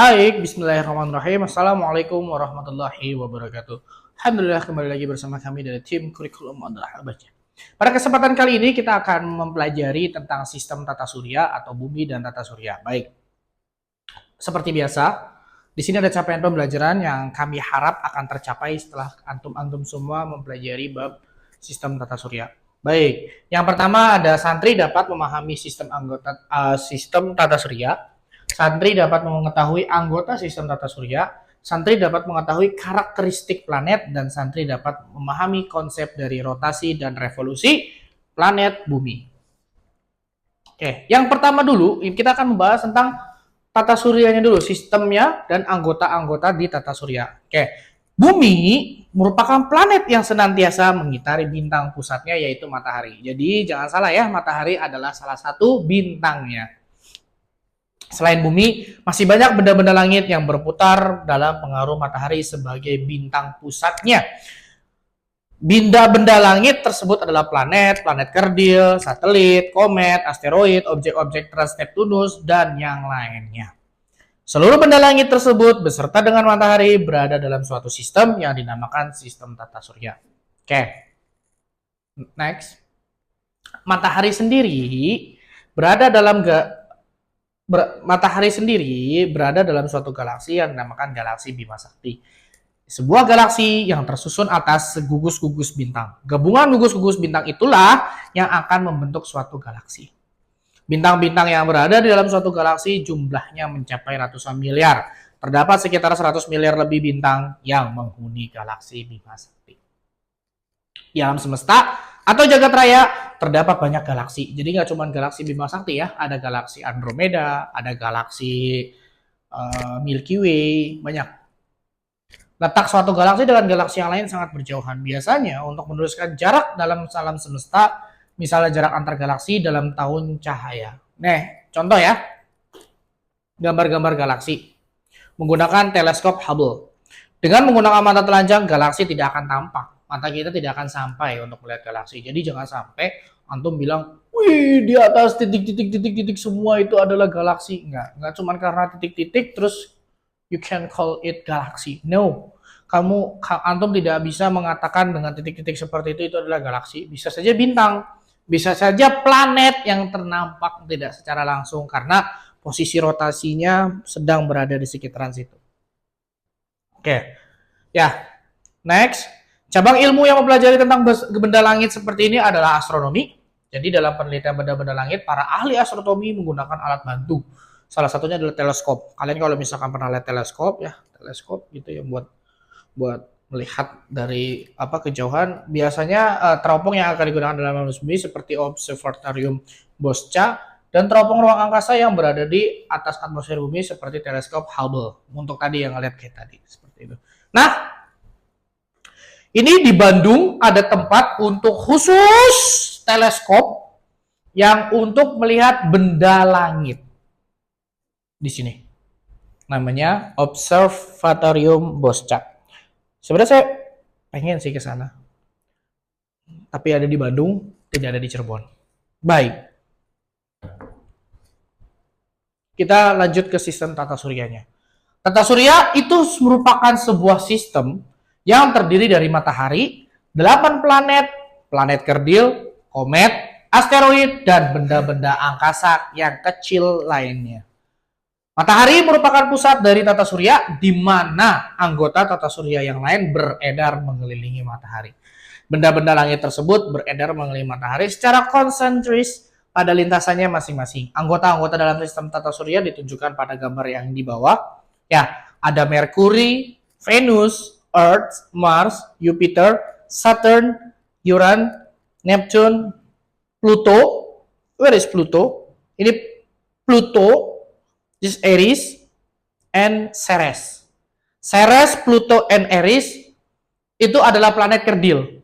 Baik, bismillahirrahmanirrahim. Assalamualaikum warahmatullahi wabarakatuh. Alhamdulillah kembali lagi bersama kami dari tim kurikulum adalah baca. Pada kesempatan kali ini kita akan mempelajari tentang sistem tata surya atau bumi dan tata surya. Baik, seperti biasa, di sini ada capaian pembelajaran yang kami harap akan tercapai setelah antum-antum semua mempelajari bab sistem tata surya. Baik, yang pertama ada santri dapat memahami sistem tata surya. Santri dapat mengetahui anggota sistem tata surya, santri dapat mengetahui karakteristik planet, dan santri dapat memahami konsep dari rotasi dan revolusi planet bumi. Oke, yang pertama dulu kita akan membahas tentang tata suryanya dulu, sistemnya dan anggota-anggota di tata surya. Oke, bumi merupakan planet yang senantiasa mengitari bintang pusatnya yaitu matahari. Jadi jangan salah ya, matahari adalah salah satu bintangnya. Selain bumi, masih banyak benda-benda langit yang berputar dalam pengaruh matahari sebagai bintang pusatnya. Benda-benda langit tersebut adalah planet, planet kerdil, satelit, komet, asteroid, objek-objek trans-Neptunus, dan yang lainnya. Seluruh benda langit tersebut beserta dengan matahari berada dalam suatu sistem yang dinamakan sistem tata surya. Oke, next. Matahari sendiri berada dalam matahari sendiri berada dalam suatu galaksi yang dinamakan galaksi Bima Sakti. Sebuah galaksi yang tersusun atas gugus-gugus bintang. Gabungan gugus-gugus bintang itulah yang akan membentuk suatu galaksi. Bintang-bintang yang berada di dalam suatu galaksi jumlahnya mencapai ratusan miliar. Terdapat sekitar 100 miliar lebih bintang yang menghuni galaksi Bima Sakti. Di alam semesta atau jagat raya terdapat banyak galaksi. Jadi nggak cuma galaksi Bima Sakti ya, ada galaksi Andromeda, ada galaksi Milky Way, banyak. Letak suatu galaksi dengan galaksi yang lain sangat berjauhan. Biasanya untuk menuliskan jarak dalam alam semesta, misalnya jarak antar galaksi dalam tahun cahaya. Nih, contoh ya, gambar-gambar galaksi menggunakan teleskop Hubble. Dengan menggunakan mata telanjang, galaksi tidak akan tampak. Mata kita tidak akan sampai untuk melihat galaksi. Jadi jangan sampai antum bilang, wih di atas titik-titik semua itu adalah galaksi. Enggak cuma karena titik-titik terus you can call it galaxy. No, antum tidak bisa mengatakan dengan titik-titik seperti itu adalah galaksi. Bisa saja bintang, bisa saja planet yang ternampak tidak secara langsung karena posisi rotasinya sedang berada di sekitaran situ. Oke, ya, next. Cabang ilmu yang mempelajari tentang benda langit seperti ini adalah astronomi. Jadi dalam penelitian benda-benda langit, para ahli astronomi menggunakan alat bantu. Salah satunya adalah teleskop. Kalian kalau misalkan pernah lihat teleskop gitu ya buat melihat dari kejauhan. Biasanya teropong yang akan digunakan dalam bumi seperti observatorium Bosca dan teropong ruang angkasa yang berada di atas atmosfer bumi seperti teleskop Hubble. Untuk tadi yang ngeliat kayak tadi seperti itu. Nah, ini di Bandung ada tempat untuk khusus teleskop yang untuk melihat benda langit. Di sini. Namanya Observatorium Bosca. Sebenarnya saya pengen sih ke sana. Tapi ada di Bandung, tidak ada di Cirebon. Baik. Kita lanjut ke sistem tata suryanya. Tata surya itu merupakan sebuah sistem yang terdiri dari matahari, 8 planet, planet kerdil, komet, asteroid, dan benda-benda angkasa yang kecil lainnya. Matahari merupakan pusat dari tata surya di mana anggota tata surya yang lain beredar mengelilingi matahari. Benda-benda langit tersebut beredar mengelilingi matahari secara konsentris pada lintasannya masing-masing. Anggota-anggota dalam sistem tata surya ditunjukkan pada gambar yang di bawah. Ya, ada Merkuri, Venus, Earth, Mars, Jupiter, Saturn, Uranus, Neptune, Pluto. Where is Pluto? Ini Pluto, this Aries, and Ceres. Ceres, Pluto, and Aries itu adalah planet kerdil.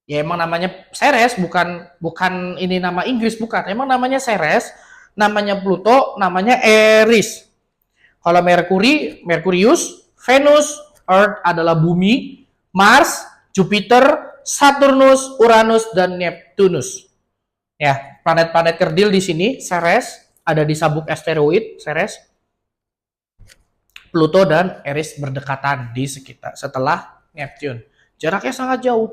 Ya emang namanya Ceres, bukan ini nama Inggris, bukan. Emang namanya Ceres, namanya Pluto, namanya Aries. Kalau Merkurius, Venus, Earth adalah bumi, Mars, Jupiter, Saturnus, Uranus, dan Neptunus. Ya, planet-planet kerdil di sini, Ceres, ada di sabuk asteroid, Ceres. Pluto dan Eris berdekatan di sekitar setelah Neptune. Jaraknya sangat jauh.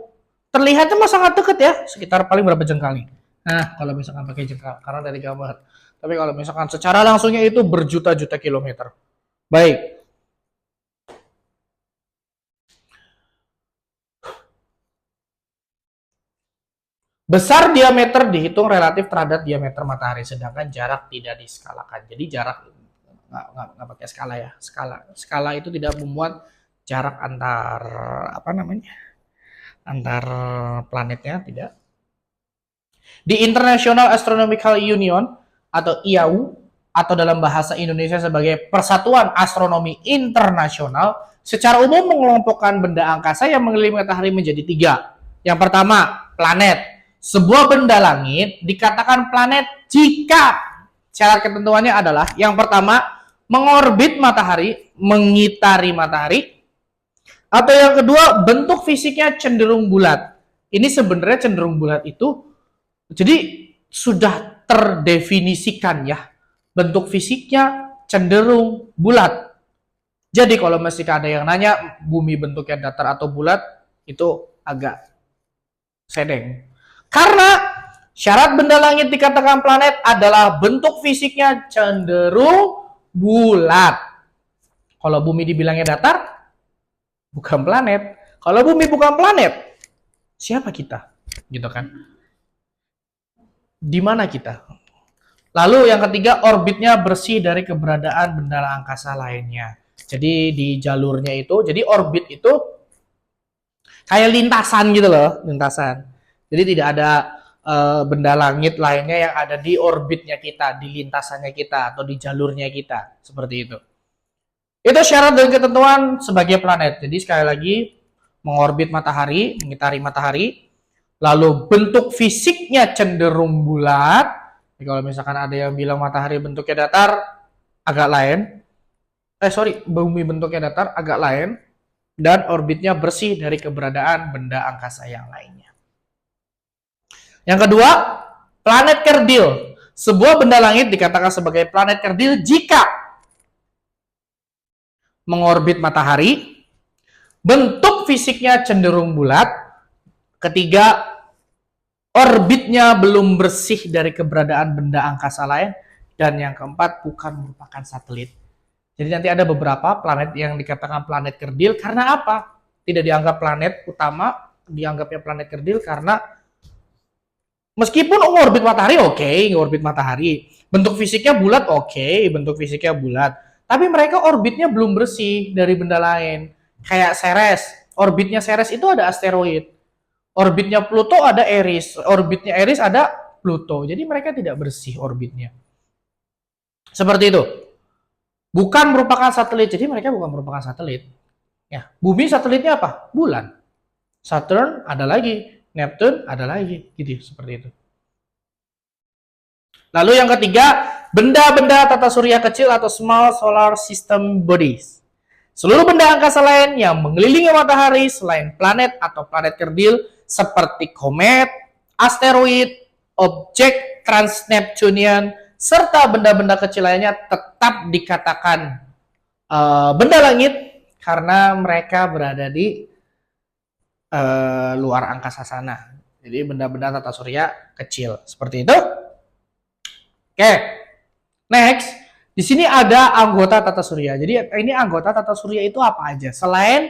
Terlihatnya mah sangat dekat ya, sekitar paling berapa jengkal nih. Nah, kalau misalkan pakai jengkal, karena dari gambar. Tapi kalau misalkan secara langsungnya itu berjuta-juta kilometer. Baik. Besar diameter dihitung relatif terhadap diameter matahari, sedangkan jarak tidak diskalakan. Jadi jarak nggak pakai skala ya. Skala itu tidak memuat jarak antar apa namanya antar planetnya, tidak. Di International Astronomical Union atau IAU atau dalam bahasa Indonesia sebagai Persatuan Astronomi Internasional, secara umum mengelompokkan benda angkasa yang mengelilingi matahari menjadi 3. Yang pertama, planet. Sebuah benda langit dikatakan planet jika syarat ketentuannya adalah yang pertama, mengorbit matahari, mengitari matahari, atau yang kedua, bentuk fisiknya cenderung bulat. Ini sebenarnya cenderung bulat itu jadi sudah terdefinisikan ya, bentuk fisiknya cenderung bulat. Jadi kalau masih ada yang nanya bumi bentuknya datar atau bulat, itu agak sedeng. Karena syarat benda langit dikatakan planet adalah bentuk fisiknya cenderung bulat. Kalau bumi dibilangnya datar, bukan planet. Kalau bumi bukan planet, siapa kita? Gitu kan? Di mana kita? Lalu yang ketiga, orbitnya bersih dari keberadaan benda angkasa lainnya. Jadi di jalurnya itu, jadi orbit itu kayak lintasan gitu loh, lintasan. Jadi tidak ada benda langit lainnya yang ada di orbitnya kita, di lintasannya kita, atau di jalurnya kita. Seperti itu. Itu syarat dan ketentuan sebagai planet. Jadi sekali lagi, mengorbit matahari, mengitari matahari, lalu bentuk fisiknya cenderung bulat. Jadi kalau misalkan ada yang bilang matahari bentuknya datar, agak lain. Bumi bentuknya datar, agak lain. Dan orbitnya bersih dari keberadaan benda angkasa yang lainnya. Yang kedua, planet kerdil. Sebuah benda langit dikatakan sebagai planet kerdil jika mengorbit matahari, bentuk fisiknya cenderung bulat, ketiga, orbitnya belum bersih dari keberadaan benda angkasa lain, dan yang keempat, bukan merupakan satelit. Jadi nanti ada beberapa planet yang dikatakan planet kerdil karena apa? Tidak dianggap planet utama, dianggapnya planet kerdil karena meskipun ngorbit matahari ngorbit matahari. Bentuk fisiknya bulat bentuk fisiknya bulat. Tapi mereka orbitnya belum bersih dari benda lain. Kayak Ceres, orbitnya Ceres itu ada asteroid. Orbitnya Pluto ada Eris, orbitnya Eris ada Pluto. Jadi mereka tidak bersih orbitnya. Seperti itu. Bukan merupakan satelit, jadi mereka bukan merupakan satelit. Ya, bumi satelitnya apa? Bulan. Saturn ada lagi, Neptune ada lagi, gitu seperti itu. Lalu yang ketiga, benda-benda tata surya kecil atau small solar system bodies. Seluruh benda angkasa lain yang mengelilingi matahari selain planet atau planet kerdil seperti komet, asteroid, objek transneptunian, serta benda-benda kecil lainnya tetap dikatakan benda langit karena mereka berada di luar angkasa sana. Jadi benda-benda tata surya kecil seperti itu. Oke, next. Di sini ada anggota tata surya. Jadi ini anggota tata surya itu apa aja? Selain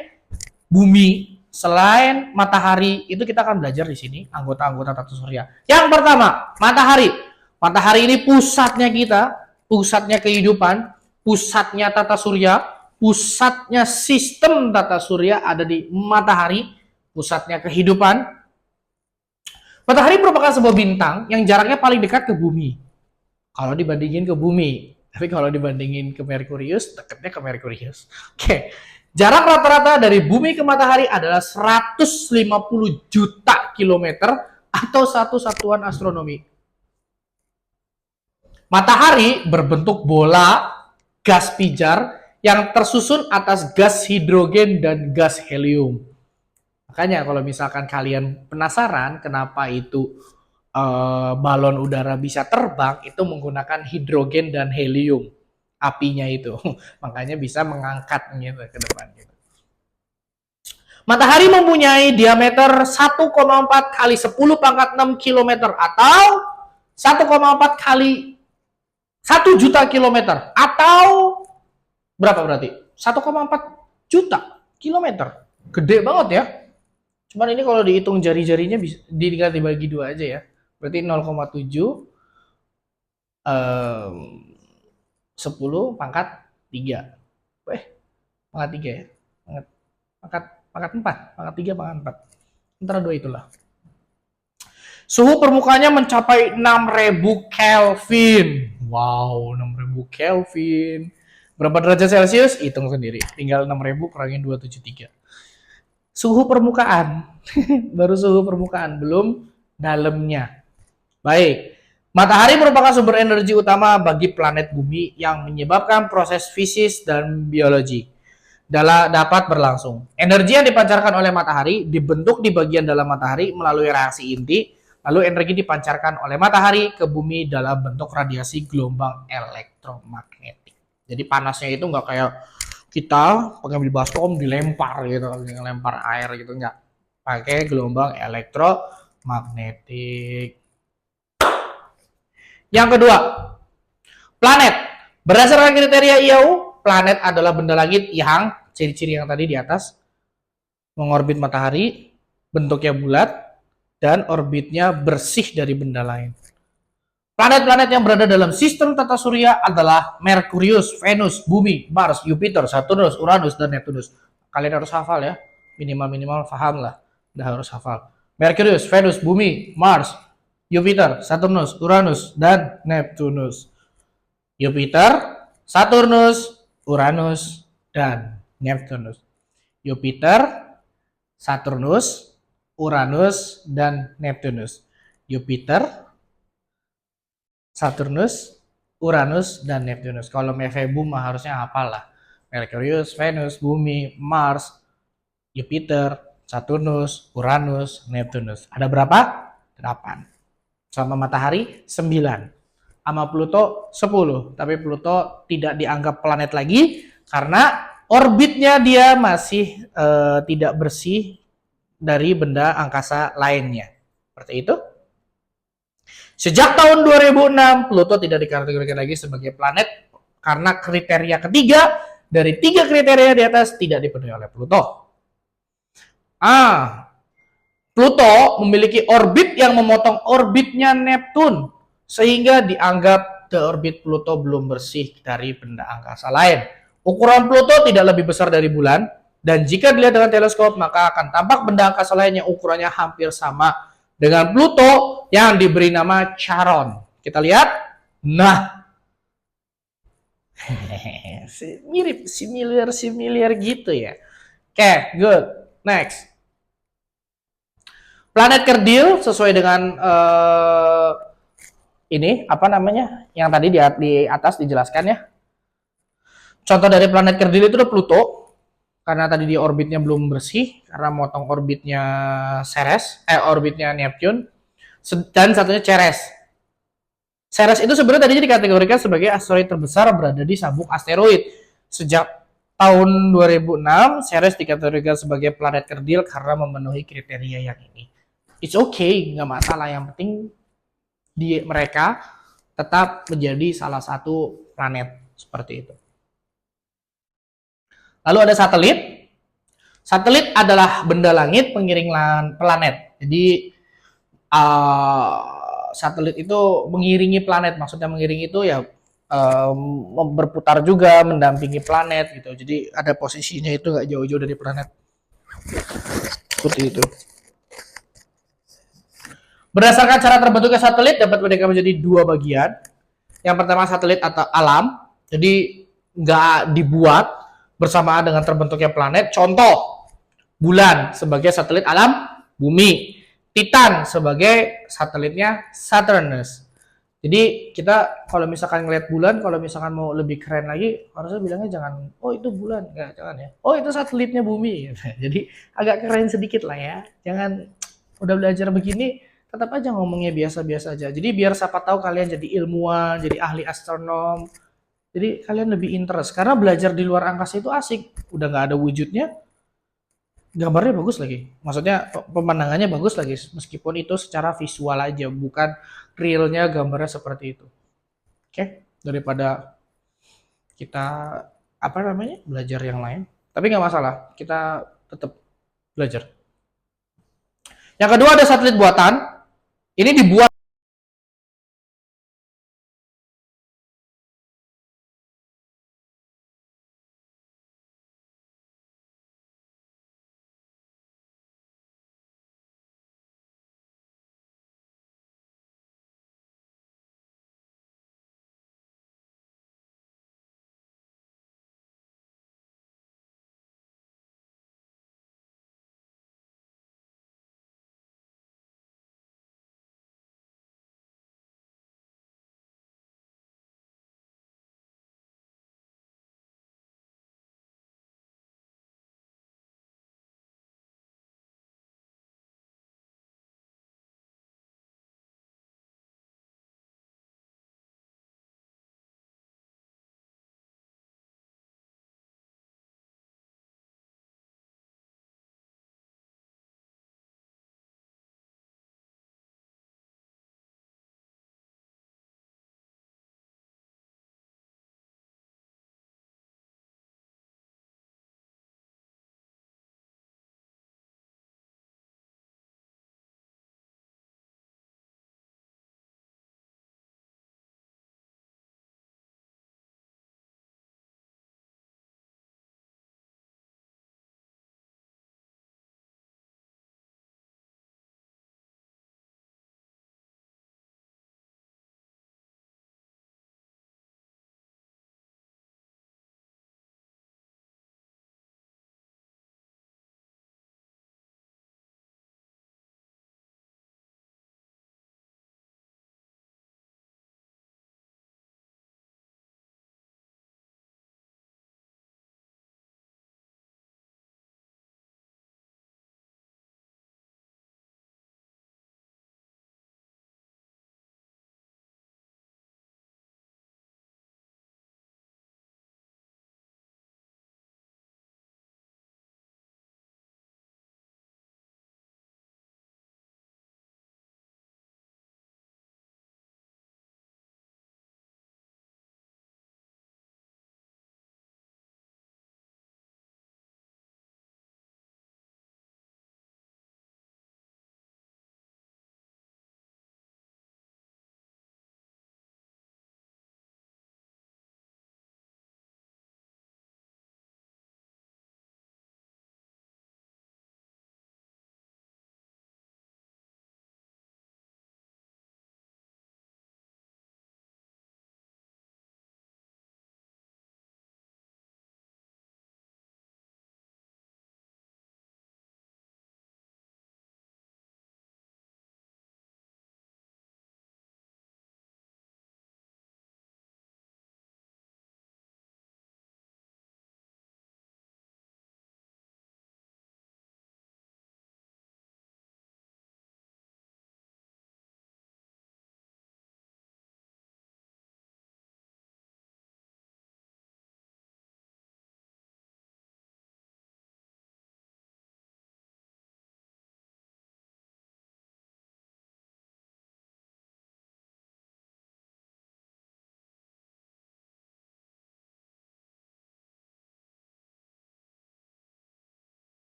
bumi, selain matahari, itu kita akan belajar di sini anggota-anggota tata surya. Yang pertama, matahari. Matahari ini pusatnya kita, pusatnya kehidupan, pusatnya tata surya, pusatnya sistem tata surya ada di matahari, pusatnya kehidupan. Matahari merupakan sebuah bintang yang jaraknya paling dekat ke bumi. Kalau dibandingin ke bumi, tapi kalau dibandingin ke Merkurius, dekatnya ke Merkurius. Oke. Jarak rata-rata dari bumi ke matahari adalah 150 juta kilometer atau satu satuan astronomi. Matahari berbentuk bola gas pijar yang tersusun atas gas hidrogen dan gas helium. Makanya kalau misalkan kalian penasaran kenapa itu balon udara bisa terbang, itu menggunakan hidrogen dan helium. apinya itu. Makanya bisa mengangkat gitu ke depan gitu. Matahari mempunyai diameter 1,4 kali 10 pangkat 6 km atau 1,4 kali 1 juta kilometer atau berapa berarti? 1,4 juta kilometer. Gede banget ya. Cuman ini kalau dihitung jari-jarinya bisa dibagi dua aja ya. Berarti 0,7 10 pangkat 3. Pangkat 3 ya. Pangkat 4, pangkat 3, pangkat 4. Antara dua itulah. Suhu permukaannya mencapai 6000 Kelvin. Wow, 6000 Kelvin. Berapa derajat Celcius? Hitung sendiri. Tinggal 6000 kurangin 273. Suhu permukaan. Baru suhu permukaan, belum dalamnya. Baik. Matahari merupakan sumber energi utama bagi planet bumi yang menyebabkan proses fisik dan biologi dapat berlangsung. Energi yang dipancarkan oleh matahari dibentuk di bagian dalam matahari melalui reaksi inti, lalu energi dipancarkan oleh matahari ke bumi dalam bentuk radiasi gelombang elektromagnetik. Jadi panasnya itu nggak kayak kita pengambil baskom dilempar gitu, dilempar air gitu, nggak. Pakai gelombang elektromagnetik. Yang kedua, planet. Berdasarkan kriteria IAU, planet adalah benda langit yang ciri-ciri yang tadi di atas, mengorbit matahari, bentuknya bulat, dan orbitnya bersih dari benda lain. Planet-planet yang berada dalam sistem tata surya adalah Merkurius, Venus, Bumi, Mars, Jupiter, Saturnus, Uranus, dan Neptunus. Kalian harus hafal ya, minimal paham lah, udah harus hafal. Merkurius, Venus, Bumi, Mars, Jupiter, Saturnus, Uranus, dan Neptunus. Jupiter, Saturnus, Uranus, dan Neptunus. Jupiter, Saturnus, Uranus, dan Neptunus. Jupiter, Saturnus, Uranus, dan Neptunus. Kalau Mefebum harusnya hafal lah. Merkurius, Venus, Bumi, Mars, Jupiter, Saturnus, Uranus, Neptunus. Ada berapa? 8. Sama matahari 9, sama Pluto 10. Tapi Pluto tidak dianggap planet lagi karena orbitnya dia masih tidak bersih dari benda angkasa lainnya. Seperti itu. Sejak tahun 2006, Pluto tidak dikategorikan lagi sebagai planet karena kriteria ketiga dari 3 kriteria di atas tidak dipenuhi oleh Pluto. Pluto memiliki orbit yang memotong orbitnya Neptun, sehingga dianggap orbit Pluto belum bersih dari benda angkasa lain. Ukuran Pluto tidak lebih besar dari bulan, dan jika dilihat dengan teleskop, maka akan tampak benda angkasa lain yang ukurannya hampir sama dengan Pluto yang diberi nama Charon. Kita lihat. Nah, mirip, similar gitu ya. Oke, good. Next. Planet kerdil sesuai dengan ini apa namanya yang tadi di atas dijelaskan ya. Contoh dari planet kerdil itu adalah Pluto, karena tadi di orbitnya belum bersih karena motong orbitnya orbitnya Neptune, dan satunya Ceres. Ceres itu sebenarnya tadinya dikategorikan sebagai asteroid terbesar berada di sabuk asteroid. Sejak tahun 2006, Ceres dikategorikan sebagai planet kerdil karena memenuhi kriteria yang ini. It's okay, nggak masalah. Yang penting mereka tetap menjadi salah satu planet seperti itu. Lalu ada satelit. Satelit adalah benda langit pengiring planet. Jadi satelit itu mengiringi planet. Maksudnya mengiringi itu ya berputar juga, mendampingi planet gitu. Jadi ada posisinya itu nggak jauh-jauh dari planet. Seperti itu. Berdasarkan cara terbentuknya satelit dapat mereka menjadi 2 bagian. Yang pertama satelit atau alam, jadi nggak dibuat bersamaan dengan terbentuknya planet. Contoh, bulan sebagai satelit alam bumi, Titan sebagai satelitnya Saturnus. Jadi kita kalau misalkan ngeliat bulan, kalau misalkan mau lebih keren lagi, harusnya bilangnya jangan, oh itu bulan, nggak, jangan ya. Oh itu satelitnya bumi. Jadi agak keren sedikit lah ya. Jangan udah belajar begini tetap aja ngomongnya biasa-biasa aja. Jadi biar siapa tahu kalian jadi ilmuwan, jadi ahli astronom, Jadi kalian lebih interest karena belajar di luar angkasa itu asik. Udah nggak ada wujudnya, gambarnya bagus lagi. Maksudnya pemandangannya bagus lagi, meskipun itu secara visual aja, bukan realnya gambarnya seperti itu. Oke, daripada kita apa namanya belajar yang lain. Tapi nggak masalah, kita tetap belajar. Yang kedua ada satelit buatan. Ini dibuat